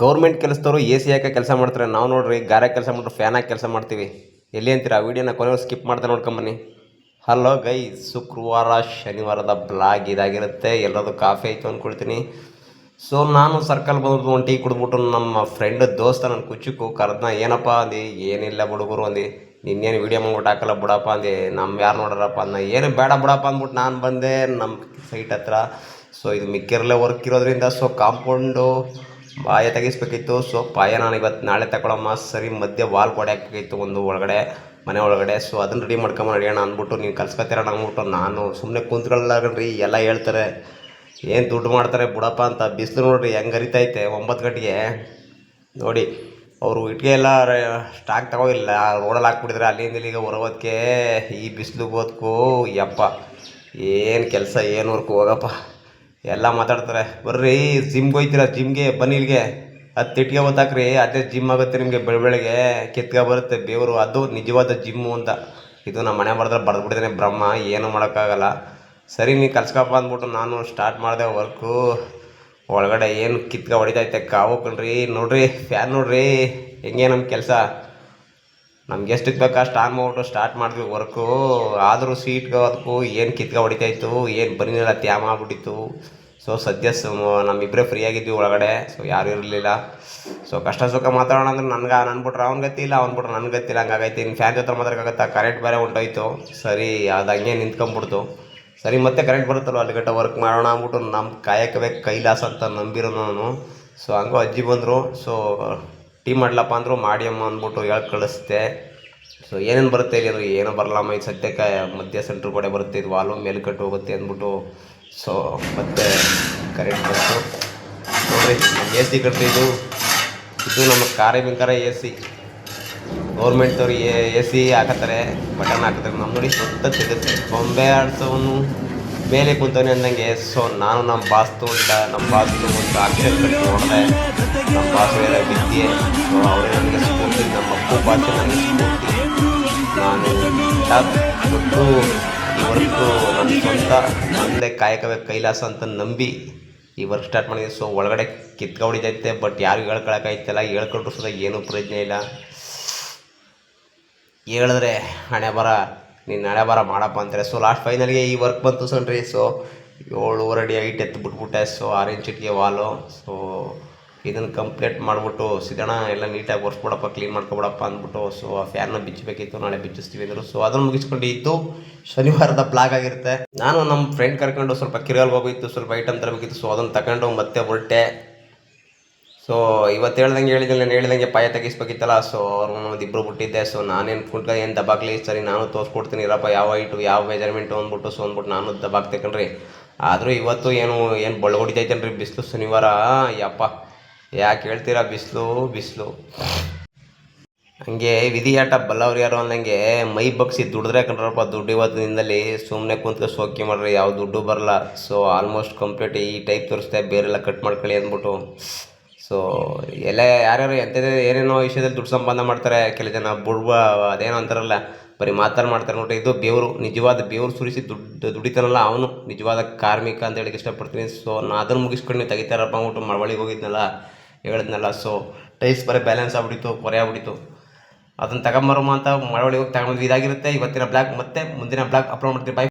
Government ಕೆಲಸದವರು A C ಹಾಕಿ ಕೆಲಸ ಮಾಡ್ತಾರೆ. ನಾವು ನೋಡ್ರಿ ಗಾರೆ ಕೆಲಸ ಮಾಡ್ರೆ ಫ್ಯಾನ್ ಹಾಕಿ ಕೆಲಸ ಮಾಡ್ತೀವಿ. ಎಲ್ಲಿ ಅಂತೀರಾ? ವೀಡಿಯೋನ ಕೊನೆಗೆ ಸ್ಕಿಪ್ ಮಾಡ್ತಾ ನೋಡ್ಕೊಂಬನ್ನಿ. ಹಲೋ ಗೈ, ಶುಕ್ರವಾರ ಶನಿವಾರದ ಬ್ಲಾಗ್ ಇದಾಗಿರುತ್ತೆ. ಎಲ್ಲರದು ಕಾಫಿ ಆಯಿತು ಅಂದ್ಕೊಳ್ತೀನಿ. ಸೊ ನಾನು ಸರ್ಕಲ್ ಬಂದ್ಬಿಟ್ಟು ಒಂದು ಟೀ ಕುಡಿದ್ಬಿಟ್ಟು ನಮ್ಮ ಫ್ರೆಂಡ್ ದೋಸ್ತ ನನ್ನ ಕುಚ್ಚುಕು ಕರೆದ್ನ. ಏನಪ್ಪ ಅಂದು, ಏನಿಲ್ಲ ಹುಡುಗರು ಅಂದು, ನಿನ್ನೇನು ವೀಡಿಯೋ ಮಾಡ್ಬಿಟ್ಟು ಹಾಕಲ್ಲ ಬಿಡಪ್ಪ ಅಂದು. ನಮ್ಮ ಯಾರು ನೋಡಾರಪ್ಪ ಅಂದ. ಏನು ಬೇಡ ಬಿಡಪ್ಪ ಅಂದ್ಬಿಟ್ಟು ನಾನು ಬಂದೆ ನಮ್ಮ ಸೈಟ್ ಹತ್ರ. ಸೊ ಇದು ಮಿಕ್ಕಿರಲ್ಲೇ ವರ್ಕ್ ಇರೋದ್ರಿಂದ ಸೊ ಕಾಂಪೌಂಡು ಪಾಯ ತೆಗಿಸ್ಬೇಕಿತ್ತು. ಸೊ ಪಾಯ ನಾನು ಇವತ್ತು ನಾಳೆ ತಗೊಳಮ್ಮ, ಸರಿ ಮಧ್ಯೆ ವಾಲ್ ಗೋಡೆ ಹಾಕಬೇಕಿತ್ತು ಒಂದು ಒಳಗಡೆ, ಮನೆ ಒಳಗಡೆ. ಸೊ ಅದನ್ನು ರೆಡಿ ಮಾಡ್ಕೊಂಬ ನಡೆಯೋಣ ಅಂದ್ಬಿಟ್ಟು ನೀವು ಕಲ್ಸ್ಕೊತೀರ ಅಂದ್ಬಿಟ್ಟು ನಾನು ಸುಮ್ಮನೆ ಕುಂತ್ಕೊಳ್ಳಾಗಣ್ರಿ. ಎಲ್ಲ ಹೇಳ್ತಾರೆ ಏನು ದುಡ್ಡು ಮಾಡ್ತಾರೆ ಬಿಡಪ್ಪ ಅಂತ. ಬಿಸಿಲು ನೋಡಿರಿ ಹೆಂಗೆ ಹರಿತೈತೆ 9 ಗಂಟೆಗೆ. ನೋಡಿ ಅವರು ಇಟ್ಟಿಗೆ ಎಲ್ಲ ಸ್ಟಾಕ್ ತಗೋಯಿಲ್ಲ, ರೋಡಲ್ಲಿ ಹಾಕ್ಬಿಟ್ಟಿದ್ರೆ ಅಲ್ಲಿಂದ ಇಲ್ಲಿಗೆ ಹೊರಗೋದಕ್ಕೆ. ಈ ಬಿಸಿಲು ಓದ್ಕೋ ಯಪ್ಪ, ಏನು ಕೆಲಸ ಏನು ವರ್ಕು ಹೋಗಪ್ಪ. ಎಲ್ಲ ಮಾತಾಡ್ತಾರೆ. ಬರ್ರಿ ಜಿಮ್ಗೆ ಹೋಯ್ತೀರ, ಜಿಮ್ಗೆ ಬನ್ನಿ ಇಲ್ಲಿಗೆ, ಅದು ತಿಟ್ಟಿಗೆ ಓದಾಕ್ರಿ, ಅದೇ ಜಿಮ್ ಆಗುತ್ತೆ ನಿಮಗೆ. ಬೆಳಗ್ಗೆ ಕಿತ್ಕ ಬರುತ್ತೆ ಬೇವರು, ಅದು ನಿಜವಾದ ಜಿಮ್ಮು ಅಂತ. ಇದು ನಮ್ಮ ಮನೆ ಬರೆದ್ರೆ ಬರೆದ್ಬಿಟ್ಟಿದ್ದೇನೆ ಬ್ರಹ್ಮ, ಏನೂ ಮಾಡೋಕ್ಕಾಗಲ್ಲ. ಸರಿ ನೀ ಕಲ್ಸ್ಕಪ್ಪ ಅಂದ್ಬಿಟ್ಟು ನಾನು ಸ್ಟಾರ್ಟ್ ಮಾಡಿದೆ ವರ್ಕು. ಒಳಗಡೆ ಏನು ಕಿತ್ಕ ಹೊಡಿತೈತೆ ಕಾವು ಕಣ್ರಿ. ನೋಡ್ರಿ ಫ್ಯಾನ್ ನೋಡ್ರಿ ಹೆಂಗೆ ನಮ್ಮ ಕೆಲಸ. ನಮ್ಗೆ ಎಷ್ಟಕ್ಕೆ ಬೇಕಾ ಅಷ್ಟು ಆನ್ ಮಾಡ್ಬಿಟ್ಟು ಸ್ಟಾರ್ಟ್ ಮಾಡಿದ್ವಿ ವರ್ಕು. ಆದರೂ ಸೀಟ್ಗೆ ಅದಕ್ಕೂ ಏನು ಕಿತ್ಕ ಹೊಡಿತಾಯಿತ್ತು, ಏನು ಬನ್ನಿಲ್ಲ ತ್ಯಾಮ ಆಗ್ಬಿಟ್ಟಿತ್ತು. ಸೊ ಸದ್ಯ ನಮ್ಮಿಬ್ಬರೇ ಫ್ರೀ ಆಗಿದ್ವಿ ಒಳಗಡೆ. ಸೊ ಯಾರೂ ಇರಲಿಲ್ಲ. ಸೊ ಕಷ್ಟ ಸುಖ ಮಾತಾಡೋಣ ಅಂದ್ರೆ ನನಗೆ ಅಂದ್ಬಿಟ್ರೆ ಅವ್ನು ಗೊತ್ತಿಲ್ಲ, ಅವ್ನ್ಬಿಟ್ರೆ ನನಗೆ ಗೊತ್ತಿಲ್ಲ, ಹಂಗಾಗೈತಿ. ಇನ್ನು ಫ್ಯಾನ್ ಜೊತೆ ಮಾತಾಡೋಕ್ಕಾಗತ್ತಾ? ಕರೆಂಟ್ ಬೇರೆ ಹೊಂಟೋಯ್ತು. ಸರಿ ಅದು ಹಂಗೆ ನಿಂತ್ಕೊಂಡ್ಬಿಡ್ತು. ಸರಿ ಮತ್ತೆ ಕರೆಂಟ್ ಬರುತ್ತಲ್ಲ, ಅಲ್ಲಿ ಗಟ್ಟ ವರ್ಕ್ ಮಾಡೋಣ ಅಂದ್ಬಿಟ್ಟು ನಮ್ಮ ಕಾಯಕವೇ ಕೈಲಾಸ ಅಂತ ನಂಬಿರೋ ನಾನು. ಸೊ ಹಂಗೂ ಅಜ್ಜಿ ಬಂದರು. ಸೊ ಟೀ ಮಾಡ್ಲಪ್ಪ ಅಂದರು, ಮಾಡಿ ಅಮ್ಮ ಅಂದ್ಬಿಟ್ಟು ಹೇಳಿ ಕಳಿಸ್ದೆ. ಸೊ ಏನೇನು ಬರುತ್ತೆ ಇಲ್ಲಿ ಅಂದರೆ ಏನೂ ಬರಲ್ಲಮ್ಮ, ಇದು ಸದ್ಯಕ್ಕೆ ಮಧ್ಯ ಸೆಂಟ್ರ್ ಕಡೆ ಬರುತ್ತೆ, ಇದು ವಾಲು ಮೇಲ್ಕಟ್ಟು ಹೋಗುತ್ತೆ ಅಂದ್ಬಿಟ್ಟು. ಸೊ ಮತ್ತೆ ಕರೆಂಟ್ ಬಂತು. ನೋಡಿರಿ ಎ ಸಿ ಕಟ್ರಿ, ಇದು ನಮ್ಮ ಕಾರ್ಮಿಕರ ಎ ಸಿ. ಗೌರ್ಮೆಂಟ್ದವ್ರು ಎ ಸಿ ಹಾಕತ್ತಾರೆ, ಬಟನ್ ಹಾಕತ್ತಾರೆ. ನಮ್ಮ ನೋಡಿ ಸುತ್ತ ಸಿಗುತ್ತೆ, ಬೊಂಬೆ ಆಡ್ಸೋನು ಮೇಲೆ ಕುಂತವನೆ ಅಂದಂಗೆ. ಸೊ ನಾನು ನಮ್ಮ ಬಾಸ್ತು ಒಂದು ಅಕ್ಷರ ಕಟ್ಟಿ ನೋಡಿದೆ. ನಮ್ಮ ಬಾಸು ಎಲ್ಲ ವಿದ್ಯೆ. ಸೊ ಅವರೇ ನನಗೆ ಸ್ಫೂರ್ತಿ, ನಮ್ಮ ಅಪ್ಪು ಭಾಷೆ ನನಗೆ ಸ್ಫೂರ್ತಿ. ನಾನು ಗೊತ್ತು ಈ ವರ್ಕು ನನ್ನ ಸ್ವಂತ, ನನ್ನದೇ ಕಾಯಕವೇ ಕೈಲಾಸ ಅಂತ ನಂಬಿ ಈ ವರ್ಕ್ ಸ್ಟಾರ್ಟ್ ಮಾಡಿದೆ. ಸೊ ಒಳಗಡೆ ಕಿತ್ಕ ಹೊಡಿತೈತೆ, ಬಟ್ ಯಾರು ಹೇಳ್ಕೊಳಕ್ಕಾಯ್ತಲ್ಲ. ಹೇಳ್ಕೊಂಡ್ರು ಸುದ ಏನೂ ಪ್ರಯೋಜನ ಇಲ್ಲ. ಹೇಳಿದ್ರೆ ಹಣೆ ಬರ, ನೀನು ಹಣೆ ಬರ ಮಾಡಪ್ಪ ಅಂತಾರೆ. ಸೊ ಲಾಸ್ಟ್ ಫೈನಲ್ಗೆ ಈ ವರ್ಕ್ ಬಂತು ಸಣ್ರಿ. ಸೊ 7.5 ಅಡಿ ಹೈಟ್ ಎತ್ತು ಬಿಟ್ಬಿಟ್ಟೆ. ಸೊ 6 ಇಂಚ್ ಇಟ್ಟಿಗೆ ವಾಲು. ಸೊ ಇದನ್ನು ಕಂಪ್ಲೀಟ್ ಮಾಡಿಬಿಟ್ಟು ಸಿಗೋಣ, ಎಲ್ಲ ನೀಟಾಗಿ ಒರೆಸ್ಬಿಡಪ್ಪ, ಕ್ಲೀನ್ ಮಾಡ್ಕೊಬಿಡಪ್ಪ ಅಂದ್ಬಿಟ್ಟು. ಸೊ ಆ ಫ್ಯಾನ್ನ ಬಿಚ್ಚಬೇಕಿತ್ತು, ನಾಳೆ ಬಿಚ್ಚಿಸ್ತೀವಿ ಅಂದರು. ಸೊ ಅದನ್ನು ಮುಗಿಸ್ಕೊಂಡು ಇತ್ತು ಶನಿವಾರದ ಬ್ಲಾಗ್ ಆಗಿರುತ್ತೆ. ನಾನು ನಮ್ಮ ಫ್ರೆಂಡ್ ಕರ್ಕೊಂಡು ಸ್ವಲ್ಪ ಕಿರಲ್ಗೆ ಹೋಗಿತ್ತು, ಸ್ವಲ್ಪ ಐಟಮ್ ತರಬೇಕಿತ್ತು. ಸೊ ಅದನ್ನು ತಗೊಂಡು ಮತ್ತೆ ಹೊರಟೆ. ಸೊ ಇವತ್ತು ಹೇಳಿದಂಗೆ ಪಾಯ ತೆಗಿಸ್ಬೇಕಿತ್ತಲ್ಲ. ಸೊ ಅವ್ರು ಇಬ್ಬರು ಬಿಟ್ಟಿದ್ದೆ. ಸೊ ನಾನೇನು ಕುಂಟ್ಕ ಏನು ದಬಾಕ್ಲಿ, ಸರಿ ನಾನು ತೋರಿಸ್ಕೊಡ್ತೀನಿ ಇರಪ್ಪ, ಯಾವ ಹೈಟು ಯಾವ ಮೆಜರ್ಮೆಂಟು ಅಂದ್ಬಿಟ್ಟು. ಸೊ ಅಂದ್ಬಿಟ್ಟು ನಾನು ದಬಾಕ್ತೇಕಣ್ರಿ. ಆದರೂ ಇವತ್ತು ಏನು ಬಳ್ಳು ಹೊಡಿತೈತೇನ್ರಿ ಬಿಸಿಲು ಶನಿವಾರ. ಯಪ್ಪ ಯಾಕೆ ಹೇಳ್ತೀರಾ, ಬಿಸಿಲು. ಹಂಗೆ ವಿಧಿಯಾಟ ಬಲ್ಲವ್ರು ಯಾರು ಅಂದಂಗೆ ಮೈ ಬಗ್ಸಿ ದುಡಿದ್ರೆ ಕಂಡ್ರಪ್ಪ. ದುಡ್ಡು ಇವತ್ತು ದಿನದಲ್ಲಿ ಸುಮ್ಮನೆ ಕುಂತ್ಕೊಂಡು ಸೋಕಿ ಮಾಡ್ರಿ, ಯಾವ ದುಡ್ಡು ಬರಲ್ಲ. ಸೊ ಆಲ್ಮೋಸ್ಟ್ ಕಂಪ್ಲೀಟ್ ಈ ಟೈಪ್ ತೋರಿಸ್ದೆ, ಬೇರೆಲ್ಲ ಕಟ್ ಮಾಡ್ಕೊಳ್ಳಿ ಅಂದ್ಬಿಟ್ಟು. ಸೊ ಎಲ್ಲ ಯಾರ್ಯಾರು ಎಂಥದ್ದು ಏನೇನೋ ವಿಷಯದಲ್ಲಿ ದುಡ್ಡು ಸಂಪಾದನೆ ಮಾಡ್ತಾರೆ. ಕೆಲ ಜನ ಬುಡ್ವ ಅದೇನೋ ಅಂತಾರಲ್ಲ, ಬರೀ ಮಾಡ್ತಾರೆ ನೋಡ್ರಿ. ಇದು ಬೇವರು, ನಿಜವಾದ ಬೇವರು ಸುರಿಸಿ ದುಡಿತಾನಲ್ಲ ಅವನು ನಿಜವಾದ ಕಾರ್ಮಿಕ ಅಂತ ಹೇಳಕ್ಕೆ ಇಷ್ಟಪಡ್ತೀನಿ. ಸೊ ನಾನು ಅದನ್ನು ಮುಗಿಸ್ಕೊಂಡು ನೀವು ತೆಗಿತಾರಪ್ಪ ಅಂದ್ಬಿಟ್ಟು ಮಳವಳ್ಳಿಗೆ ಹೋಗಿದ್ನಲ್ಲ, ಹೇಳಿದ್ನಲ್ಲ. ಸೊ ಟೈಲ್ಸ್ ಬರೀ ಬ್ಯಾಲೆನ್ಸ್ ಆಗ್ಬಿಟ್ಟಿತ್ತು, ಕೊರೆ ಆಗ್ಬಿಟ್ಟಿತ್ತು. ಅದನ್ನು ತಗೊಂಬರಮ್ಮ ಅಂತ ಮಳವಳ್ಳಿಗೆ ಹೋಗಿ ತಗೊಂಡು ಇದಾಗಿರುತ್ತೆ ಇವತ್ತಿನ ಬ್ಲಾಗ್. ಮತ್ತೆ ಮುಂದಿನ ಬ್ಲಾಗ್ ಅಪ್ಲೋಡ್ ಮಾಡ್ತೀನಿ. ಬೈ.